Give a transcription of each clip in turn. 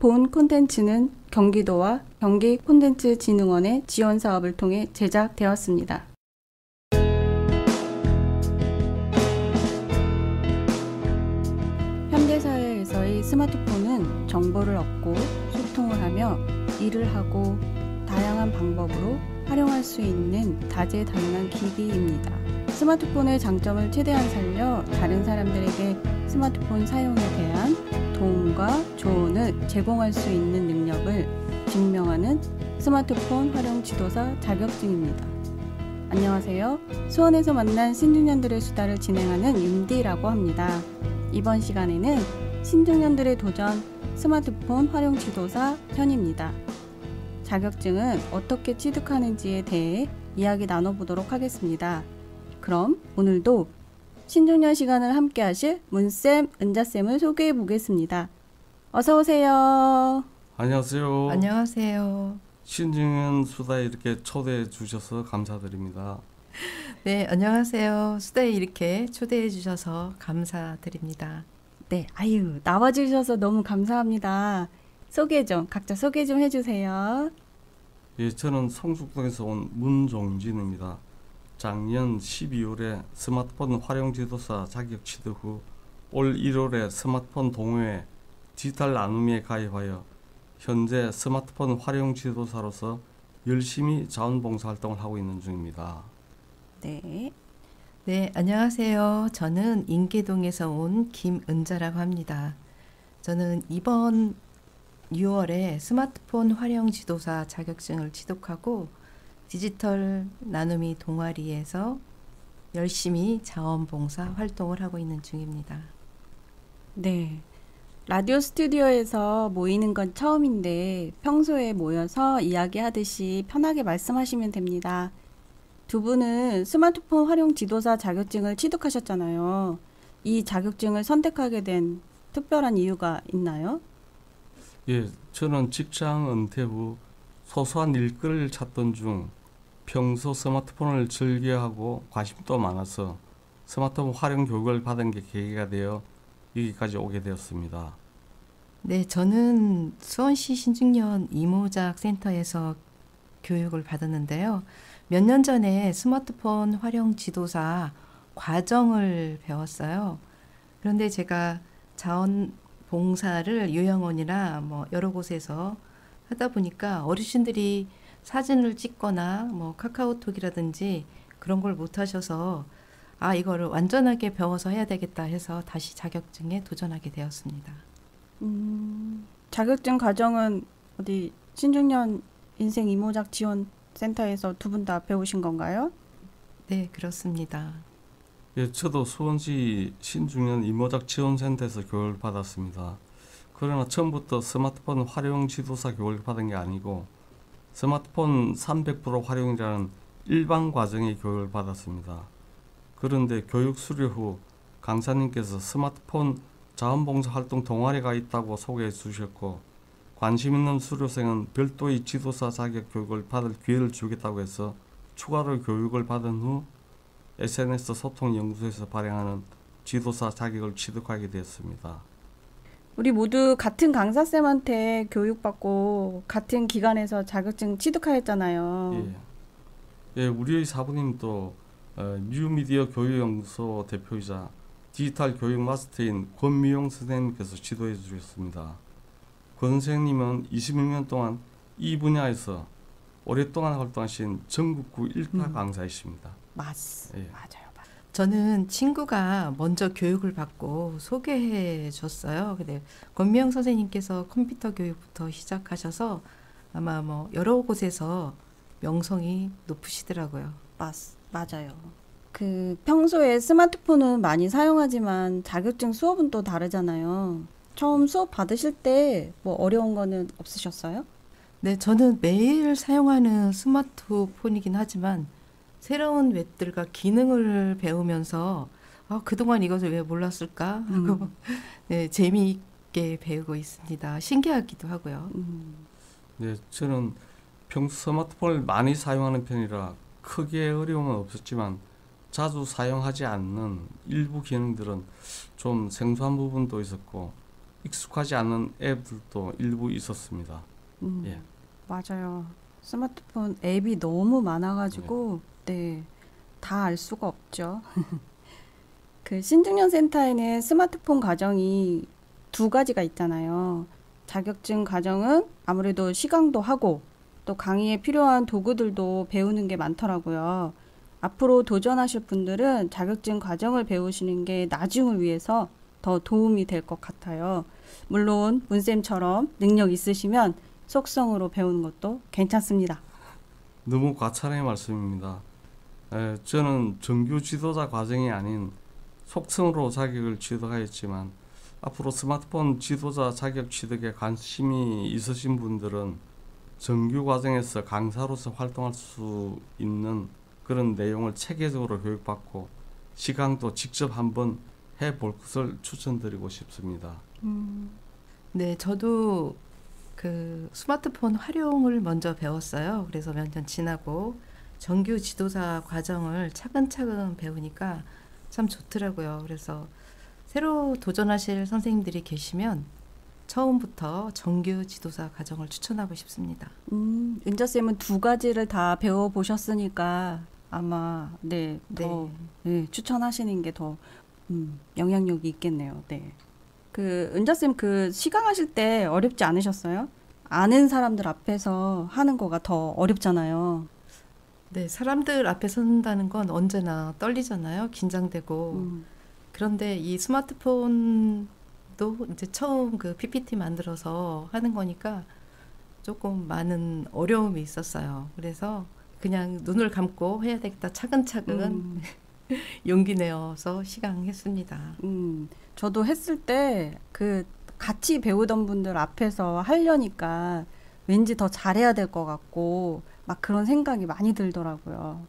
본 콘텐츠는 경기도와 경기콘텐츠진흥원의 지원 사업을 통해 제작되었습니다. 현대사회에서의 스마트폰은 정보를 얻고 소통을 하며 일을 하고 다양한 방법으로 활용할 수 있는 다재다능한 기기입니다. 스마트폰의 장점을 최대한 살려 다른 사람들에게 스마트폰 사용에 대한 도움과 조언을 제공할 수 있는 능력을 증명하는 스마트폰 활용 지도사 자격증입니다. 안녕하세요. 수원에서 만난 신중년들의 수다를 진행하는 윤디라고 합니다. 이번 시간에는 신중년들의 도전 스마트폰 활용 지도사 편입니다. 자격증은 어떻게 취득하는지에 대해 이야기 나눠보도록 하겠습니다. 그럼 오늘도 신중년 시간을 함께 하실 문쌤, 은자쌤을 소개해 보겠습니다. 어서 오세요. 안녕하세요. 안녕하세요. 신중년 수다에 이렇게 초대해 주셔서 감사드립니다. 네, 안녕하세요. 수다에 이렇게 초대해 주셔서 감사드립니다. 네, 아유, 나와주셔서 너무 감사합니다. 각자 소개 좀 해주세요. 예, 저는 성북동에서 온 문종진입니다. 작년 12월에 스마트폰 활용 지도사 자격 취득 후 올 1월에 스마트폰 동호회 디지털 나눔에 가입하여 현재 스마트폰 활용 지도사로서 열심히 자원봉사 활동을 하고 있는 중입니다. 네. 네, 안녕하세요. 저는 인계동에서 온 김은자라고 합니다. 저는 이번 6월에 스마트폰 활용 지도사 자격증을 취득하고 디지털 나눔이 동아리에서 열심히 자원봉사 활동을 하고 있는 중입니다. 네. 라디오 스튜디오에서 모이는 건 처음인데 평소에 모여서 이야기하듯이 편하게 말씀하시면 됩니다. 두 분은 스마트폰 활용 지도사 자격증을 취득하셨잖아요. 이 자격증을 선택하게 된 특별한 이유가 있나요? 예, 저는 직장 은퇴 후 소소한 일거리를 찾던 중 평소 스마트폰을 즐겨하고 관심도 많아서 스마트폰 활용 교육을 받은 게 계기가 되어 여기까지 오게 되었습니다. 네, 저는 수원시 신중년 이모작 센터에서 교육을 받았는데요. 몇 년 전에 스마트폰 활용 지도사 과정을 배웠어요. 그런데 제가 자원봉사를 요양원이나 여러 곳에서 하다 보니까 어르신들이 사진을 찍거나 카카오톡이라든지 그런 걸 못 하셔서 이거를 완전하게 배워서 해야 되겠다 해서 다시 자격증에 도전하게 되었습니다. 자격증 과정은 어디 신중년 인생 이모작 지원 센터에서 두 분 다 배우신 건가요? 네, 그렇습니다. 예, 저도 수원시 신중년 이모작 지원센터에서 교육을 받았습니다. 그러나 처음부터 스마트폰 활용 지도사 교육을 받은 게 아니고 스마트폰 300% 활용이라는 일반 과정의 교육을 받았습니다. 그런데 교육 수료 후 강사님께서 스마트폰 자원봉사 활동 동아리가 있다고 소개해 주셨고 관심 있는 수료생은 별도의 지도사 자격 교육을 받을 기회를 주겠다고 해서 추가로 교육을 받은 후 SNS 소통연구소에서 발행하는 지도사 자격을 취득하게 되었습니다. 우리 모두 같은 강사쌤한테 교육받고 같은 기관에서 자격증 취득하였잖아요. 예, 우리의 사부님도 뉴미디어 교육연구소 대표이자 디지털 교육 마스터인 권미용 선생님께서 지도해 주셨습니다. 권 선생님은 26년 동안 이 분야에서 오랫동안 활동하신 전국구 1타 강사이십니다. 맞아요. 저는 친구가 먼저 교육을 받고 소개해 줬어요. 근데 권미영 선생님께서 컴퓨터 교육부터 시작하셔서 아마 여러 곳에서 명성이 높으시더라고요. 맞아요. 평소에 스마트폰은 많이 사용하지만 자격증 수업은 또 다르잖아요. 처음 수업 받으실 때 어려운 거는 없으셨어요? 네, 저는 매일 사용하는 스마트폰이긴 하지만 새로운 웹들과 기능을 배우면서 그동안 이것을 왜 몰랐을까 하고 네, 재미있게 배우고 있습니다. 신기하기도 하고요. 네, 저는 평소 스마트폰을 많이 사용하는 편이라 크게 어려움은 없었지만 자주 사용하지 않는 일부 기능들은 좀 생소한 부분도 있었고 익숙하지 않은 앱들도 일부 있었습니다. 예. 맞아요. 스마트폰 앱이 너무 많아가지고, 네, 다 알 수가 없죠. 그 신중년 센터에는 스마트폰 과정이 두 가지가 있잖아요. 자격증 과정은 아무래도 시강도 하고, 또 강의에 필요한 도구들도 배우는 게 많더라고요. 앞으로 도전하실 분들은 자격증 과정을 배우시는 게 나중을 위해서 더 도움이 될 것 같아요. 물론 문쌤처럼 능력 있으시면 속성으로 배우는 것도 괜찮습니다. 너무 과찬의 말씀입니다. 저는 정규 지도자 과정이 아닌 속성으로 자격을 취득하였지만 앞으로 스마트폰 지도자 자격 취득에 관심이 있으신 분들은 정규 과정에서 강사로서 활동할 수 있는 그런 내용을 체계적으로 교육받고 시강도 직접 한번 해볼 것을 추천드리고 싶습니다. 네, 저도 그 스마트폰 활용을 먼저 배웠어요. 그래서 몇 년 지나고 정규 지도사 과정을 차근차근 배우니까 참 좋더라고요. 그래서 새로 도전하실 선생님들이 계시면 처음부터 정규 지도사 과정을 추천하고 싶습니다. 은자쌤은 두 가지를 다 배워보셨으니까 아마 네, 더 네, 추천하시는 게 더 영향력이 있겠네요. 네. 그 은자쌤 그 시강하실 때 어렵지 않으셨어요? 아는 사람들 앞에서 하는 거가 더 어렵잖아요. 네, 사람들 앞에 선다는 건 언제나 떨리잖아요. 긴장되고. 그런데 이 스마트폰도 이제 처음 그 PPT 만들어서 하는 거니까 조금 많은 어려움이 있었어요. 그래서 그냥 눈을 감고 해야 되겠다. 차근차근 용기 내어서 시강했습니다. 저도 했을 때 그 같이 배우던 분들 앞에서 하려니까 왠지 더 잘해야 될 것 같고 막 그런 생각이 많이 들더라고요.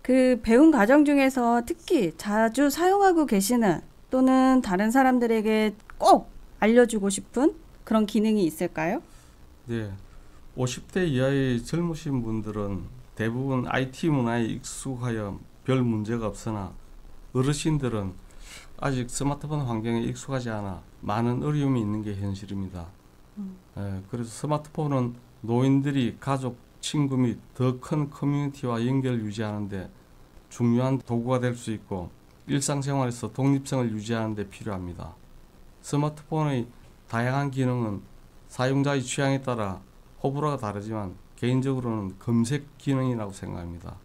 그 배운 과정 중에서 특히 자주 사용하고 계시는 또는 다른 사람들에게 꼭 알려주고 싶은 그런 기능이 있을까요? 네, 50대 이하의 젊으신 분들은 대부분 IT 문화에 익숙하여 별 문제가 없으나 어르신들은 아직 스마트폰 환경에 익숙하지 않아 많은 어려움이 있는 게 현실입니다. 그래서 스마트폰은 노인들이 가족, 친구 및 더 큰 커뮤니티와 연결 유지하는 데 중요한 도구가 될 수 있고 일상생활에서 독립성을 유지하는 데 필요합니다. 스마트폰의 다양한 기능은 사용자의 취향에 따라 호불호가 다르지만 개인적으로는 검색 기능이라고 생각합니다.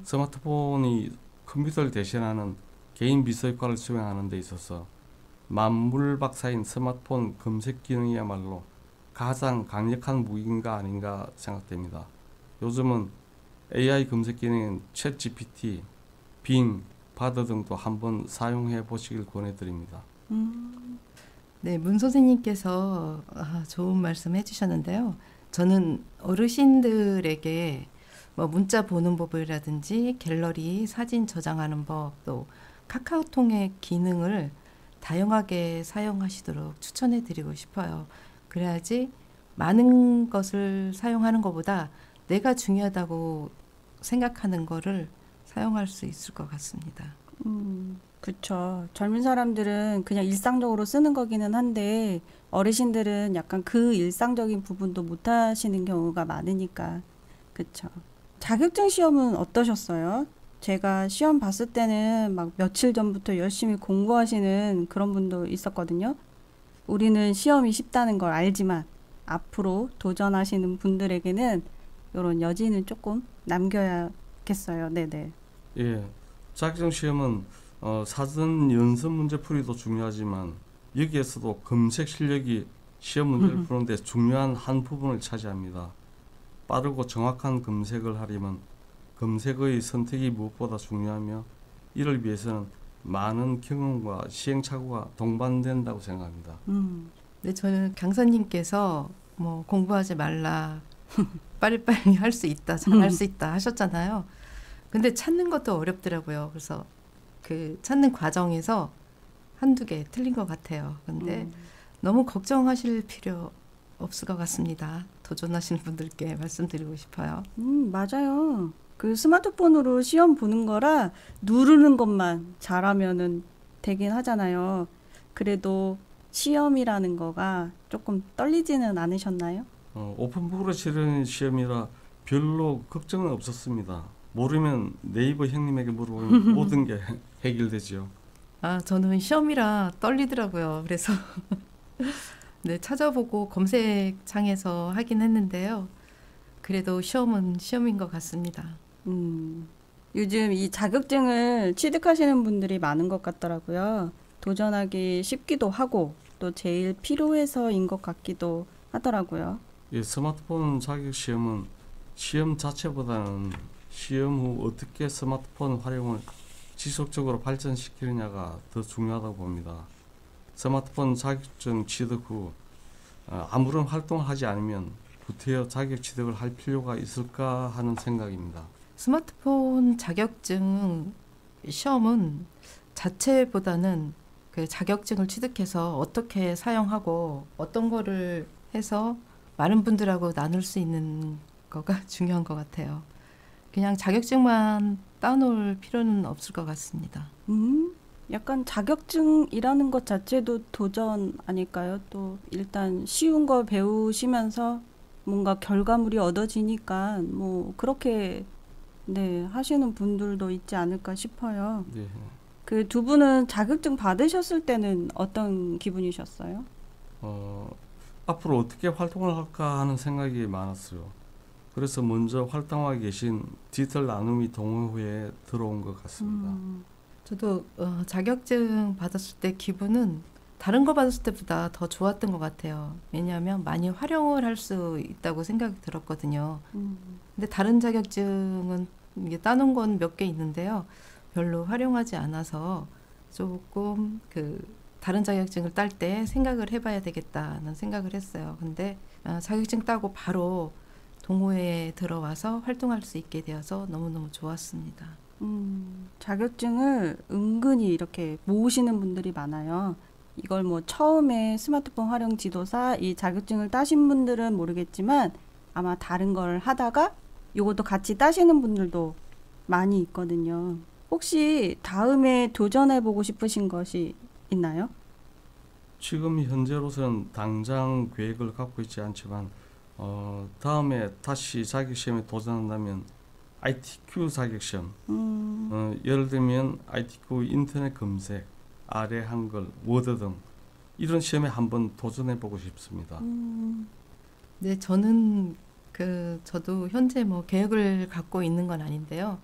스마트폰이 컴퓨터를 대신하는 개인 비서 역할을 수행하는 데 있어서 만물박사인 스마트폰 검색 기능이야말로 가장 강력한 무기인가 아닌가 생각됩니다. 요즘은 AI 검색 기능인 챗GPT, 빙, 바드 등도 한번 사용해 보시길 권해드립니다. 네, 문 선생님께서 좋은 말씀 해주셨는데요. 저는 어르신들에게 뭐 문자 보는 법이라든지 갤러리 사진 저장하는 법, 또 카카오톡의 기능을 다양하게 사용하시도록 추천해 드리고 싶어요. 그래야지 많은 것을 사용하는 것보다 내가 중요하다고 생각하는 거를 사용할 수 있을 것 같습니다. 그쵸. 젊은 사람들은 그냥 일상적으로 쓰는 거기는 한데 어르신들은 약간 그 일상적인 부분도 못 하시는 경우가 많으니까. 그쵸. 자격증 시험은 어떠셨어요? 제가 시험 봤을 때는 막 며칠 전부터 열심히 공부하시는 그런 분도 있었거든요. 우리는 시험이 쉽다는 걸 알지만 앞으로 도전하시는 분들에게는 이런 여지는 조금 남겨야겠어요. 네네. 예, 자격증 시험은 사전 연습 문제 풀이도 중요하지만 여기에서도 검색 실력이 시험 문제를 푸는데 중요한 한 부분을 차지합니다. 빠르고 정확한 검색을 하려면 검색의 선택이 무엇보다 중요하며 이를 위해서는 많은 경험과 시행착오가 동반된다고 생각합니다. 네, 저는 강사님께서 뭐 공부하지 말라, 빨리빨리 할 수 있다, 잘할 수 있다 하셨잖아요. 근데 찾는 것도 어렵더라고요. 그래서 그 찾는 과정에서 한두 개 틀린 것 같아요. 근데 너무 걱정하실 필요 없을 것 같습니다. 도전하시는 분들께 말씀드리고 싶어요. 맞아요. 그 스마트폰으로 시험 보는 거라 누르는 것만 잘하면은 되긴 하잖아요. 그래도 시험이라는 거가 조금 떨리지는 않으셨나요? 오픈북으로 치르는 시험이라 별로 걱정은 없었습니다. 모르면 네이버 형님에게 물어보면 모든 게 해결되죠. 아, 저는 시험이라 떨리더라고요. 그래서 네, 찾아보고 검색창에서 하긴 했는데요. 그래도 시험은 시험인 것 같습니다. 요즘 이 자격증을 취득하시는 분들이 많은 것 같더라고요. 도전하기 쉽기도 하고 또 제일 필요해서인 것 같기도 하더라고요. 예, 스마트폰 자격 시험은 시험 자체보다는 시험 후 어떻게 스마트폰 활용을 지속적으로 발전시키느냐가 더 중요하다고 봅니다. 스마트폰 자격증 취득 후 아무런 활동을 하지 않으면 구태여 자격 취득을 할 필요가 있을까 하는 생각입니다. 스마트폰 자격증 시험은 자체보다는 그 자격증을 취득해서 어떻게 사용하고 어떤 거를 해서 많은 분들하고 나눌 수 있는 거가 중요한 것 같아요. 그냥 자격증만 따놓을 필요는 없을 것 같습니다. 약간 자격증이라는 것 자체도 도전 아닐까요? 또 일단 쉬운 거 배우시면서 뭔가 결과물이 얻어지니까 뭐 그렇게 네, 하시는 분들도 있지 않을까 싶어요. 네. 그 두 분은 자격증 받으셨을 때는 어떤 기분이셨어요? 앞으로 어떻게 활동을 할까 하는 생각이 많았어요. 그래서 먼저 활동하고 계신 디지털 나눔이 동호회에 들어온 것 같습니다. 저도 자격증 받았을 때 기분은 다른 거 받았을 때보다 더 좋았던 것 같아요. 왜냐하면 많이 활용을 할 수 있다고 생각이 들었거든요. 근데 다른 자격증은 이게 따놓은 건 몇 개 있는데요. 별로 활용하지 않아서 조금 그 다른 자격증을 딸 때 생각을 해봐야 되겠다는 생각을 했어요. 근데 자격증 따고 바로 동호회에 들어와서 활동할 수 있게 되어서 너무너무 좋았습니다. 자격증을 은근히 이렇게 모으시는 분들이 많아요. 이걸 뭐 처음에 스마트폰 활용 지도사 이 자격증을 따신 분들은 모르겠지만 아마 다른 걸 하다가 이것도 같이 따시는 분들도 많이 있거든요. 혹시 다음에 도전해보고 싶으신 것이 있나요? 지금 현재로서는 당장 계획을 갖고 있지 않지만 다음에 다시 자격시험에 도전한다면 ITQ 자격시험 예를 들면 ITQ 인터넷 검색, 아래 한글, 워드 등 이런 시험에 한번 도전해보고 싶습니다. 네, 저는 저도 현재 뭐 계획을 갖고 있는 건 아닌데요.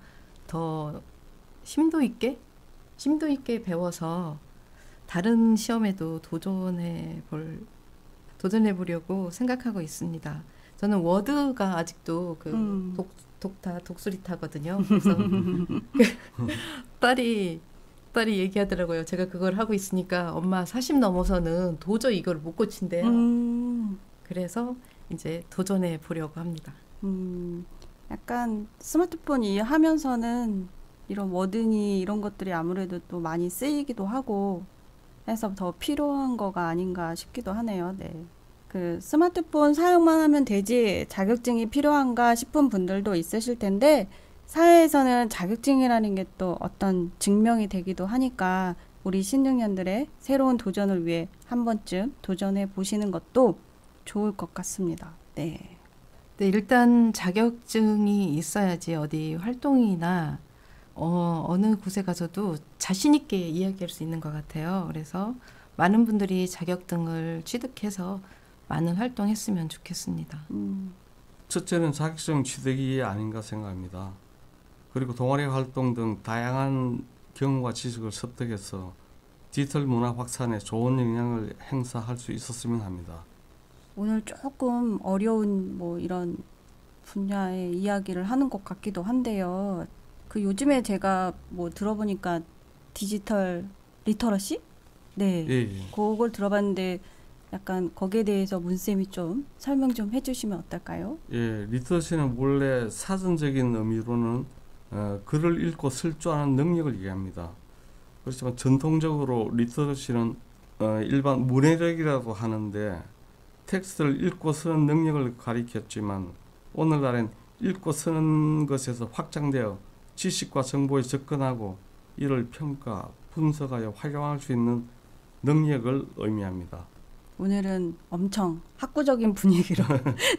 더 심도 있게 배워서 다른 시험에도 도전해 보려고 생각하고 있습니다. 저는 워드가 아직도 독수리타거든요. 그래서 딸이 얘기하더라고요. 제가 그걸 하고 있으니까 엄마 40 넘어서는 도저히 이걸 못 고친대요. 그래서 이제 도전해 보려고 합니다. 약간 스마트폰 이해하면서는 이런 워드니 이런 것들이 아무래도 또 많이 쓰이기도 하고 해서 더 필요한 거가 아닌가 싶기도 하네요. 네. 그 스마트폰 사용만 하면 되지 자격증이 필요한가 싶은 분들도 있으실 텐데 사회에서는 자격증이라는 게 또 어떤 증명이 되기도 하니까 우리 신중년들의 새로운 도전을 위해 한 번쯤 도전해 보시는 것도 좋을 것 같습니다. 네. 네, 일단 자격증이 있어야지 어디 활동이나 어느 곳에 가서도 자신 있게 이야기할 수 있는 것 같아요. 그래서 많은 분들이 자격증을 취득해서 많은 활동했으면 좋겠습니다. 첫째는 자격증 취득이 아닌가 생각합니다. 그리고 동아리 활동 등 다양한 경험과 지식을 습득해서 디지털 문화 확산에 좋은 영향을 행사할 수 있었으면 합니다. 오늘 조금 어려운 뭐 이런 분야의 이야기를 하는 것 같기도 한데요. 그 요즘에 제가 뭐 들어보니까 디지털 리터러시? 네. 예. 그걸 들어봤는데 약간 거기에 대해서 문쌤이 좀 설명 좀 해주시면 어떨까요? 예, 리터러시는 원래 사전적인 의미로는 글을 읽고 쓸 줄 아는 능력을 얘기합니다. 그렇지만 전통적으로 리터러시는 일반 문해력이라고 하는데 텍스트를 읽고 쓰는 능력을 가리켰지만 오늘날엔 읽고 쓰는 것에서 확장되어 지식과 정보에 접근하고 이를 평가, 분석하여 활용할 수 있는 능력을 의미합니다. 오늘은 엄청 학구적인 분위기로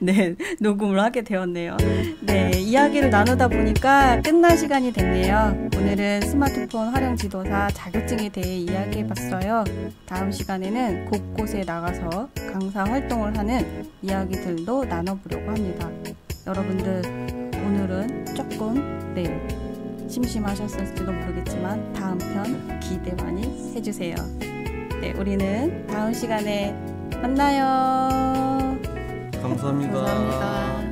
네, 녹음을 하게 되었네요. 네, 이야기를 나누다 보니까 끝날 시간이 됐네요. 오늘은 스마트폰 활용 지도사 자격증에 대해 이야기해봤어요. 다음 시간에는 곳곳에 나가서 강사 활동을 하는 이야기들도 나눠보려고 합니다. 여러분들 오늘은 조금 심심하셨을지도 모르겠지만 다음 편 기대 많이 해주세요. 네, 우리는 다음 시간에 만나요. 감사합니다. 감사합니다.